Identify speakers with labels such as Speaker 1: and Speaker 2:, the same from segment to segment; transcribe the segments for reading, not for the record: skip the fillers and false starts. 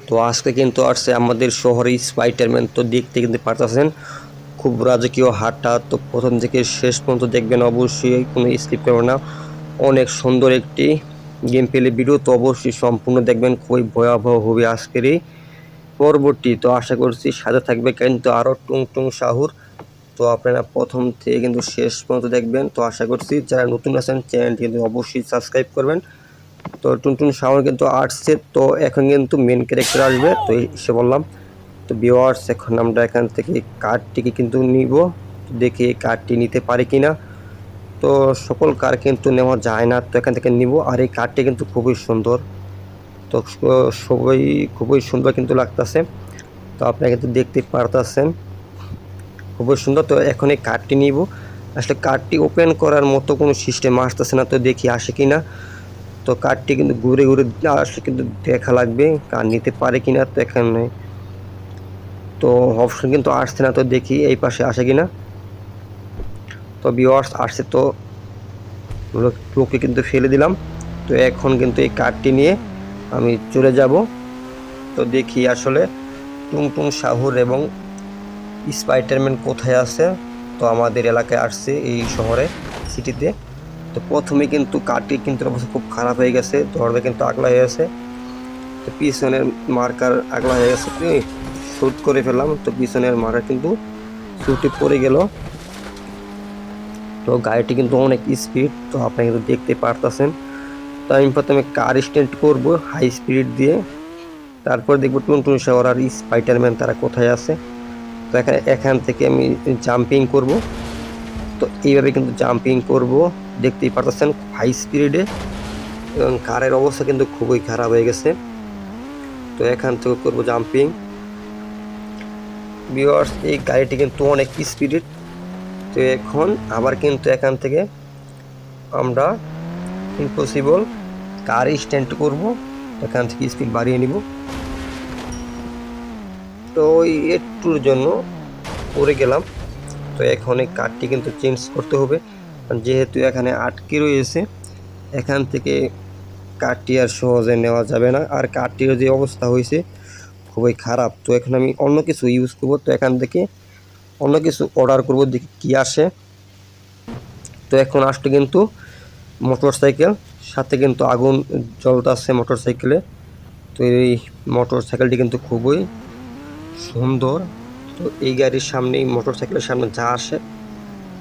Speaker 1: তো আজকে কিন্তু আসছে আমাদের শহরে স্পাইডারম্যান। তো দেখতে কিন্তু পারতেছেন খুব রাজকীয় হাটটা। তো প্রথম থেকে শেষ পর্যন্ত দেখবেন, অবশ্যই কোনো স্কিপ করবেন না। অনেক সুন্দর একটি গেম প্লে ভিডিও, তো অবশ্যই সম্পূর্ণ দেখবেন। খুবই ভয়াবহ হবে আজকের এই পরবর্তী। তো আশা করছি সাথে থাকবে কিন্তু আরও টুং সাহুর। তো আপনারা প্রথম থেকে কিন্তু শেষ পর্যন্ত দেখবেন। তো আশা করছি যারা নতুন আছেন চ্যানেলটি কিন্তু অবশ্যই সাবস্ক্রাইব করবেন। তো টুনটুন শাওন কিন্তু আসছে, তো এখন কিন্তু মেন ক্যারেক্টার আসবে। তো এসে বললাম, তো ভিউয়ার্স এখন আমরা এখান থেকে কার্ডটিকে কিন্তু নিব। দেখি কার্ডটি নিতে পারি কিনা। তো সকল কার কিন্তু নেওয়া যায় না, তো এখান থেকে নিব। আর এই কার্ডটি কিন্তু খুবই সুন্দর, তো সবাই খুবই সুন্দর কিন্তু লাগতেছে। তো আপনারা কিন্তু দেখতে পারতেছেন খুবই সুন্দর। তো এখন এই কার্ডটি নিব। আসলে কার্ডটি ওপেন করার মতো কোনো সিস্টেম আসতেছে না, তো দেখি আসে কিনা। তো কার্ডটি কিন্তু ঘুরে ঘুরে আসলে কিন্তু দেখা লাগবে কার নিতে পারে কিনা। তো এখানে তো অপশন কিন্তু আসছে না, তো দেখি এই পাশে আসে কিনা। তো ভিউয়ার্স আসছে, তো লোককে কিন্তু ফেলে দিলাম। তো এখন কিন্তু এই কার্ডটি নিয়ে আমি চলে যাব। তো দেখি আসলে টুংটুং সাহুর এবং স্পাইডারম্যান কোথায় আছে। তো আমাদের এলাকায় আসছে, এই শহরে সিটিতে। তো প্রথমে কিন্তু কার্ডটি কিন্তু অবস্থা খুব খারাপ হয়ে গেছে, দরজা কিন্তু আগলা হয়ে গেছে। তো পিছনের মার্কার আগলা হয়ে গেছে, শ্যুট করে ফেললাম। তো পিছনের মার্কার কিন্তু শ্যুটে পড়ে গেল। তো গাড়িটি কিন্তু অনেক স্পিড, তো আপনি কিন্তু দেখতে পারতেছেন। তো আমি প্রথমে কার স্ট্যান্ড করব হাই স্পিড দিয়ে, তারপর দেখবো টুনটুন শাওর আর স্পাইডারম্যান তারা কোথায় আছে। তো এখান থেকে আমি জাম্পিং করব। তো এইভাবে কিন্তু জাম্পিং করব, দেখতেই পারতেছেন হাই স্পিডে। এবং কারের অবস্থা কিন্তু খুবই খারাপ হয়ে গেছে। তো এখান থেকে করব জাম্পিং। ভিউয়ার্স এই গাড়িটি কিন্তু অনেক স্পিডে। তো এখন আবার কিন্তু এখান থেকে আমরা ইম্পসিবল কার স্ট্যান্ড করব। এখান থেকে স্পিড বাড়িয়ে নিব। তো ওই একটুর জন্য পড়ে গেলাম। তো এখন এই কারটি কিন্তু চেঞ্জ করতে হবে, যেহেতু এখানে আটকে রয়েছে। এখান থেকে কারটি আর সহজে নেওয়া যাবে না। আর কারটির যে অবস্থা হয়েছে খুবই খারাপ। তো এখন আমি অন্য কিছু ইউজ করব। তো এখান থেকে অন্য কিছু অর্ডার করব, দেখি কী আসে। তো এখন আসলে কিন্তু মোটর সাইকেল, সাথে কিন্তু আগুন জ্বলতেছে মোটর সাইকেলে। তো এই মোটর সাইকেলটি কিন্তু খুবই সুন্দর। তো এই গাড়ির সামনেই মোটর সাইকেলের সামনে যা আসে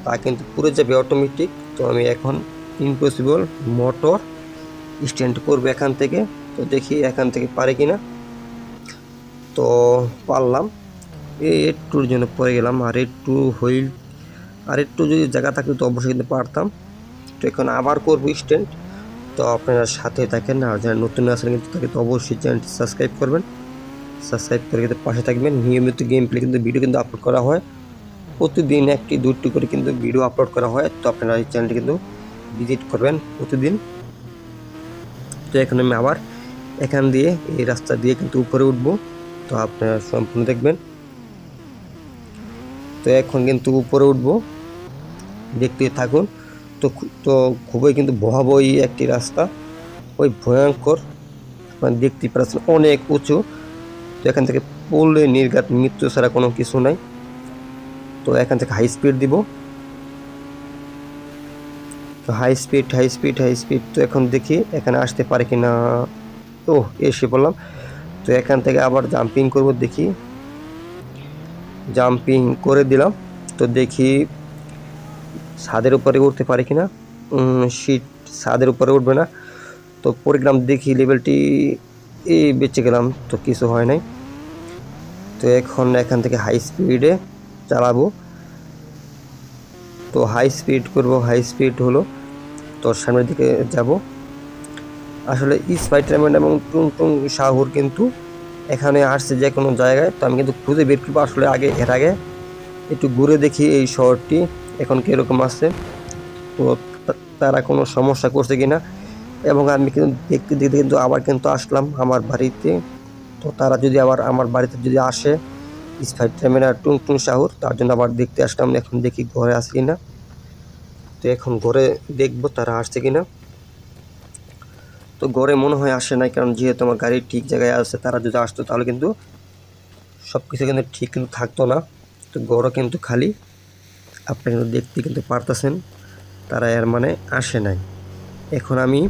Speaker 1: তা কিন্তু পুরো যাবে অটোমেটিক। তো আমি এখন ইম্পসিবল মোটর স্ট্যান্ড করবো এখান থেকে। তো দেখি এখান থেকে পারে কিনা। তো পারলাম, একটুর জন্য পড়ে গেলাম। আর একটু হুইল, আর একটু যদি জায়গা থাকতো তো অবশ্যই কিন্তু পারতাম। তো এখন আবার করবো স্ট্যান্ড। তো আপনারা সাথে থাকেন, আর যারা নতুন আসেন কিন্তু তাকে তো অবশ্যই চ্যানেলটি সাবস্ক্রাইব করবেন। সাবস্ক্রাইব করে কিন্তু পাশে থাকবেন। নিয়মিত গেম প্লে কিন্তু ভিডিও কিন্তু আপলোড করা হয়, প্রতিদিন একটি দুটি করে কিন্তু ভিডিও আপলোড করা হয়। তো আপনারা এই চ্যানেলটি কিন্তু ভিজিট করবেন প্রতিদিন। তো এখন আমি আবার এখান দিয়ে এই রাস্তা দিয়ে কিন্তু উপরে উঠব। তো আপনারা সম্পূর্ণ দেখবেন। তো এখন কিন্তু উপরে উঠব, দেখতে থাকুন। তো তো খুবই কিন্তু ভয়াবহ একটি রাস্তা, ওই ভয়ঙ্কর, মানে দেখতে পাচ্ছেন অনেক উঁচু। তো এখান থেকে পড়লে নির্ঘাত মৃত্যু ছাড়া কোনো কিছু নাই। তো এখান থেকে হাই স্পিড দিব। তো high speed high speed high speed. তো এখন দেখি এখানে আসতে পারে কি না। ও এসে বললাম। তো এখান থেকে আবার জাম্পিং করব, দেখি জাম্পিং করে দিলাম। তো দেখি ছাদের উপরে উঠতে পারে কিনা। সিট ছাদের উপরে উঠবে না। তো পরে গেলাম, দেখি লেভেলটি বেঁচে গেলাম, তো কিছু হয় নাই। তো এখন এখান থেকে হাই স্পিডে চালাবো। তো হাই স্পিড করব, হাই স্পিড হলো। তো সামনের দিকে যাব। আসলে স্পাইডারম্যান এবং টুনটুন শাহুর কিন্তু এখানে আসছে যে কোনো জায়গায়। তো আমি কিন্তু খুঁজে বের করবো আসলে এর আগে একটু ঘুরে দেখি এই শহরটি এখন কীরকম আছে। তো তারা কোনো সমস্যা করছে কিনা। এবং আমি কিন্তু দেখতে দেখতে কিন্তু আবার কিন্তু আসলাম আমার বাড়িতে। তো তারা যদি আবার আমার বাড়িতে যদি আসে স্পাইডারম্যান আর টুনটুন শাহুর, তার জন্য আবার দেখতে আসলাম। এখন দেখি ঘরে আসে কিনা। তো এখন ঘরে দেখবো তারা আসছে কিনা। তো গড়ে মনে হয় আসে নাই, কারণ যেহেতু আমার গাড়ি ঠিক জায়গায় আছে, তারা যদি আসতো তাহলে কিন্তু সব কিছু কিন্তু ঠিক কিন্তু থাকতো না। তো গড়ও কিন্তু খালি, আপনি কিন্তু দেখতে কিন্তু পারতেছেন তারা এর মানে আসে নাই। এখন আমি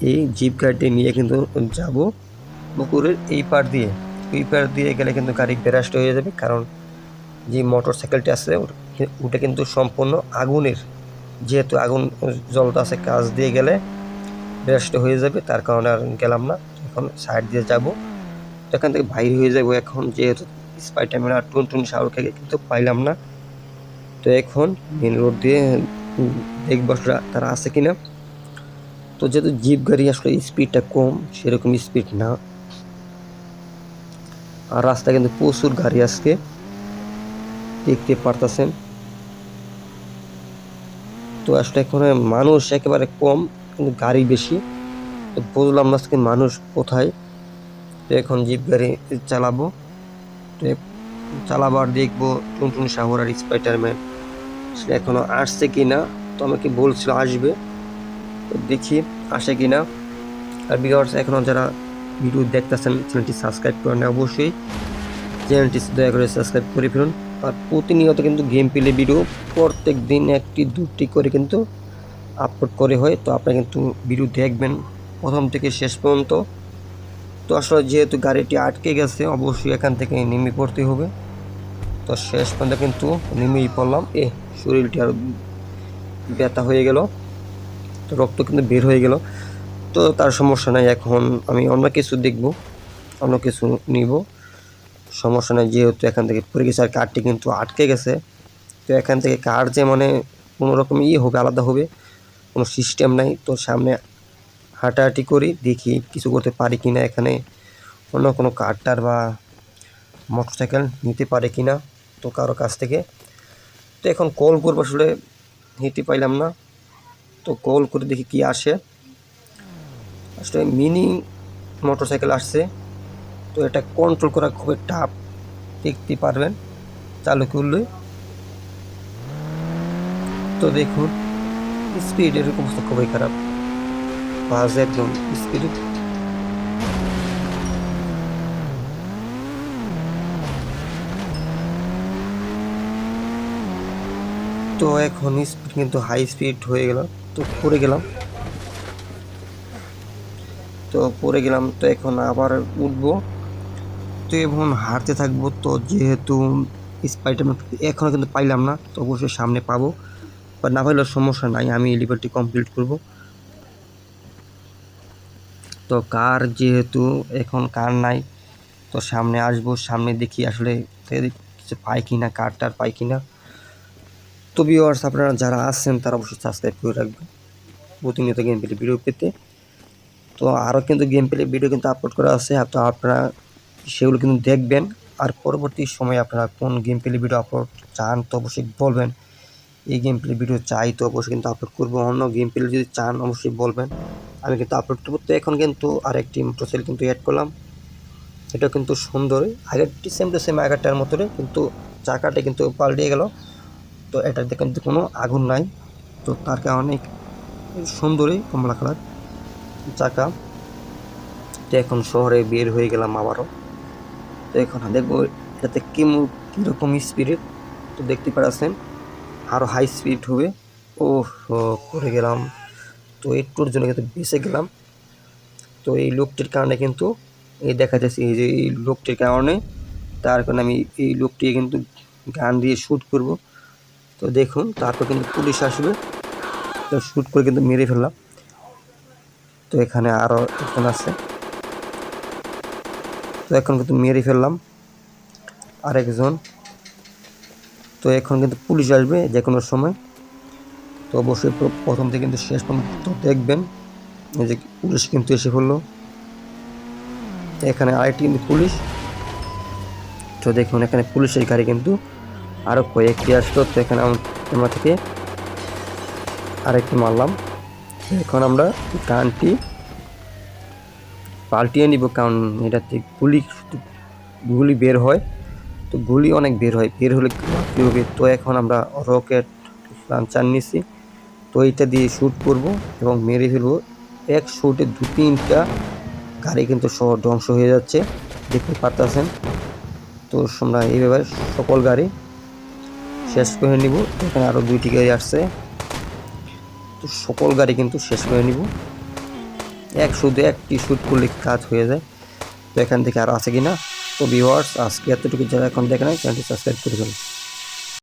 Speaker 1: এই জিপ গাড়িটি নিয়ে কিন্তু যাব পুকুরের এই পার দিয়ে। ওই পার দিয়ে গেলে কিন্তু গাড়ি ব্যারাস্ট হয়ে যাবে, কারণ যে মোটর সাইকেলটি আছে ওটা কিন্তু সম্পূর্ণ আগুনের, যেহেতু আগুন জ্বলতে আছে, কাজ দিয়ে গেলে ব্যারাস্ট হয়ে যাবে, তার কারণে আর গেলাম না। এখন সাইড দিয়ে যাব, তো এখান থেকে বাইরে হয়ে যাবো। এখন যেহেতু স্পাইডারম্যান আর টুনটুন শাহরুখকে কিন্তু পাইলাম না, তো এখন মেন রোড দিয়ে দেখবো তারা আছে কিনা। তো যেহেতু জিপ গাড়ি আসলে স্পিডটা কম, সেরকম স্পিড না, আর রাস্তায় কিন্তু প্রচুর গাড়ি আজকে দেখতে পারতেছেন। তো আসলে এখন মানুষ একেবারে কম, কিন্তু গাড়ি বেশি। তো বুঝলাম না আজকে মানুষ কোথায়। তো এখন জিপ গাড়ি চালাবো, তো চালাবার দেখবো টুনটুন শাহর আর স্পাইডারম্যান আসলে এখনো আসছে কিনা। তো আমাকে বলছিল আসবে, তো দেখি আসে কিনা। আর ভিউয়ার্স, এখনো যারা ভিডিও দেখতেছেন চ্যানেলটি সাবস্ক্রাইব করে নেন, অবশ্যই চ্যানেলটি দয়া করে সাবস্ক্রাইব করে ফেলুন। আর প্রতিনিয়ত কিন্তু গেম প্লে ভিডিও প্রত্যেক দিন একটি দুটি করে কিন্তু আপলোড করে হয়, তো আপনারা কিন্তু ভিডিও দেখবেন প্রথম থেকে শেষ পর্যন্ত। তো আসলে যেহেতু গাড়িটি আটকে গেছে, অবশ্যই এখান থেকে নেমে পড়তে হবে। তো শেষ পর্যন্ত কিন্তু নেমেই পড়লাম। শরীরটি আরও ব্যথা হয়ে গেল, তো রক্ত কিন্তু বের হয়ে গেল। তো তার সমস্যা নাই, এখন আমি অন্য কিছু দেখব, অন্য কিছু নিব, সমস্যা নাই। যেহেতু এখান থেকে পড়ে গেছে আর কারটি কিন্তু আটকে গেছে, তো এখান থেকে কার যে মানে কোনো রকম হবে, আলাদা হবে, কোনো সিস্টেম নাই। তো সামনে হাঁটাহাঁটি করি, দেখি কিছু করতে পারি কিনা, এখানে অন্য কোনো কারটার বা মোটরসাইকেল নিতে পারে কিনা, তো কারো কাছ থেকে। তো এখন কল করবো, আসলে নিতে পাইলাম না, তো কল করে দেখি কি আসে। আসলে মিনি মোটরসাইকেল আসছে, তো এটা কন্ট্রোল করা খুবই টাফ, দেখতে পারবেন চালু করলে। তো দেখুন স্পিড, এরকম অবস্থা খুবই খারাপ, বাস একদম স্পিড। তো এখন স্পিড কিন্তু হাই স্পিড হয়ে গেল, তো পড়ে গেলাম, তো এখন আবার উঠবো, তো এখন হাঁটতে থাকবো। তো যেহেতু স্পাইডারম্যান এখনও কিন্তু পাইলাম না, তো অবশ্যই সামনে পাবো, বা না পাইলেও সমস্যা নাই, আমি এই লেভেলটি কমপ্লিট করব। তো কার যেহেতু এখন কার নাই, তো সামনে আসবো, সামনে দেখি আসলে কিছু পাই কিনা, কারটার পাই কিনা। তো ভিউয়ার্স, আপনারা যারা আছেন তারা অবশ্যই সাবস্ক্রাইব করে রাখবেন প্রতিনিয়ত গেম প্লে ভিডিও পেতে। তো আরও কিন্তু গেম প্লে ভিডিও কিন্তু আপলোড করা আছে, তো আপনারা সেগুলো কিন্তু দেখবেন। আর পরবর্তী সময়ে আপনারা কোন গেম প্লে ভিডিও আপলোড চান, তো অবশ্যই বলবেন। এই গেম প্লে ভিডিও চাই, তো অবশ্যই কিন্তু আপলোড করবো। অন্য গেম প্লে যদি চান অবশ্যই বলবেন, আমি কিন্তু আপলোড করবো। তো এখন কিন্তু আরেকটি মোটরসাইকেল কিন্তু অ্যাড করলাম, এটা কিন্তু সুন্দর, আগেরটি সেম টু সেম আগেরটার মতোই, কিন্তু চাকাটা কিন্তু পাল্টে গেল। তো এটাতে কিন্তু কোনো আগুন নাই, তো তার কারণে সুন্দরই কমলা কালার চাকা। তো এখন শহরে বের হয়ে গেলাম আবারও, তো এখন দেখবো এটাতে কীরকম স্পিড। তো দেখতে পাচ্ছেন আরও হাই স্পিড হবে। ও পড়ে গেলাম, তো একটুর জন্য কিন্তু বেঁচে গেলাম। তো এই লোকটির কারণে কিন্তু এই দেখা যাচ্ছে, এই যে এই লোকটির কারণে, তার কারণে আমি এই লোকটি কিন্তু গান দিয়ে শ্যুট করব। তো দেখুন তারপর কিন্তু পুলিশ আসবে, তো শ্যুট করে কিন্তু মেরে ফেললাম। তো এখানে আরও একজন আছে, তো এখন কিন্তু মেরে ফেললাম আরেকজন। তো এখন কিন্তু পুলিশ আসবে যে কোনো সময়, তো অবশ্যই প্রথম থেকে কিন্তু শেষ পর্যন্ত দেখবেন। এই যে পুলিশ কিন্তু এসে পড়লো, এখানে আরেকটি কিন্তু পুলিশ। তো দেখুন এখানে পুলিশের গাড়ি কিন্তু আরও কয়েকটি আসলো, তো এখানে আমরা থেকে আরেকটি মারলাম। এখন আমরা গানটি পাল্টিয়ে নিব, কারণ এটাতে গুলি বের হয়, তো গুলি অনেক বের হলে কী হবে। তো এখন আমরা রকেট লঞ্চার নিছি, তো এইটা দিয়ে শ্যুট করব এবং মেরে ফেলবো এক শুটে 2-3টা গাড়ি কিন্তু শহর ধ্বংস হয়ে যাচ্ছে, দেখতে পারতেছেন। তো আমরা এইভাবে সকল গাড়ি শেষ করে নিব। এখানে আরও 2টি গাড়ি আসছে, তো সকল গাড়ি কিন্তু শেষ করে নিব। শুধু একটি শ্যুট করলে কাজ হয়ে যায়। তো এখান থেকে আর আছে কিনা। তো ভিউয়ার্স, আজকে এতটুকু যারা এখন দেখে নাই চ্যানেলটি সাবস্ক্রাইব করে ফেলুন।